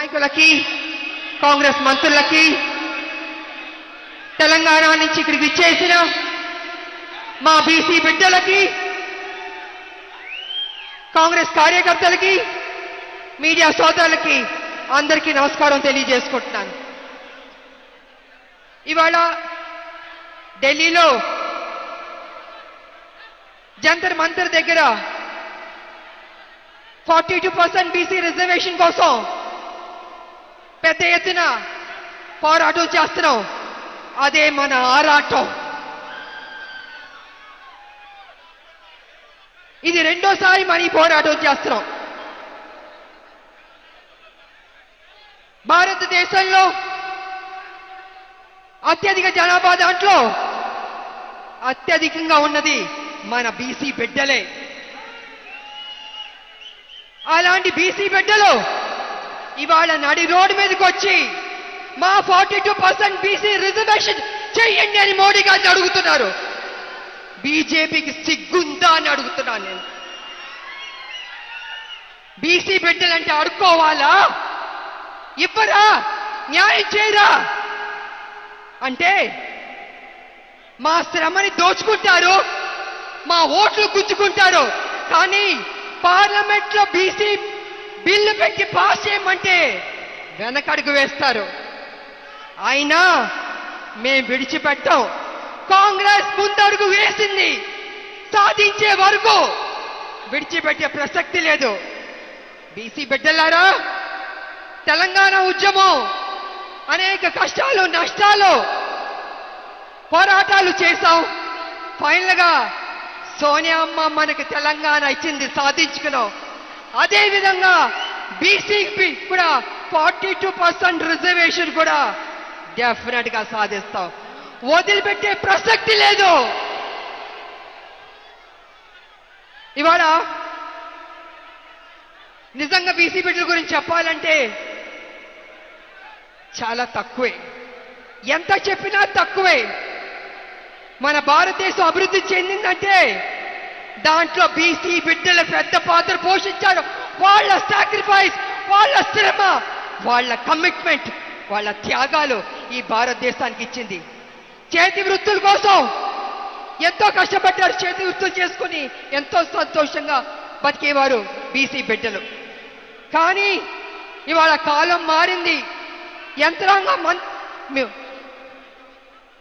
నాయకులకి, కాంగ్రెస్ మంత్రులకి, తెలంగాణ నుంచి ఇక్కడికి ఇచ్చేసిన మా బీసీ బిడ్డలకి, కాంగ్రెస్ కార్యకర్తలకి, మీడియా సోదరులకి అందరికీ నమస్కారం తెలియజేసుకుంటున్నాను. ఇవాళ ఢిల్లీలో జంతర్ మంతర్ దగ్గర 42% బీసీ రిజర్వేషన్ కోసం పెద్ద ఎత్తున పోరాటం చేస్తున్నాం. అదే మన ఆరాటం. ఇది రెండోసారి మన ఈ పోరాటం చేస్తున్నాం. భారతదేశంలో అత్యధిక జనాభా దాంట్లో అత్యధికంగా ఉన్నది మన బీసీ బిడ్డలే. అలాంటి బీసీ బిడ్డలు ఇవాళ నడి రోడ్డు మీదకి వచ్చి మా 42% బీసీ రిజర్వేషన్ చెయ్యండి అని మోడీ గారిని అడుగుతున్నారు. బీజేపీకి సిగ్గుందా అని అడుగుతున్నాను నేను. బీసీ బిడ్డలంటే అడుక్కోవాలా? ఇవ్వరా? న్యాయం చేయరా? అంటే మా శ్రమని దోచుకుంటారు, మా ఓట్లు గుంజుకుంటారు. కానీ పార్లమెంట్ లో బీసీ బిల్లు పెట్టి పాస్ చేయమంటే వెనకడుగు వేస్తారు. అయినా మేం విడిచిపెట్టాం. కాంగ్రెస్ ముందడుగు వేసింది, సాధించే వరకు విడిచిపెట్టే ప్రసక్తి లేదు. బీసీ బిడ్డలారా, తెలంగాణ ఉద్యమం అనేక కష్టాలు, నష్టాలు, పోరాటాలు చేశాం. ఫైనల్ గా సోనియా అమ్మ మనకు తెలంగాణ ఇచ్చింది, సాధించుకున్నాం. అదే విధంగా బీసీకి కూడా 42% రిజర్వేషన్ కూడా డెఫినెట్ గా సాధిస్తాం. వదిలిపెట్టే ప్రసక్తి లేదు. ఇవాళ నిజంగా బీసీ బిడ్డల గురించి చెప్పాలంటే చాలా తక్కువే. ఎంత చెప్పినా తక్కువే. మన భారతదేశం అభివృద్ధి చెందిందంటే దాంట్లో బీసీ బిడ్డలు పెద్ద పాత్ర పోషించారు. వాళ్ళ సాక్రిఫైస్, వాళ్ళ శ్రమ, వాళ్ళ కమిట్మెంట్, వాళ్ళ త్యాగాలు ఈ భారతదేశానికి ఇచ్చింది. చేతి వృత్తుల కోసం ఎంతో కష్టపడ్డారు. చేతి వృత్తులు చేసుకుని ఎంతో సంతోషంగా బతికేవారు బీసీ బిడ్డలు. కానీ ఇవాళ కాలం మారింది. యంత్రాంగం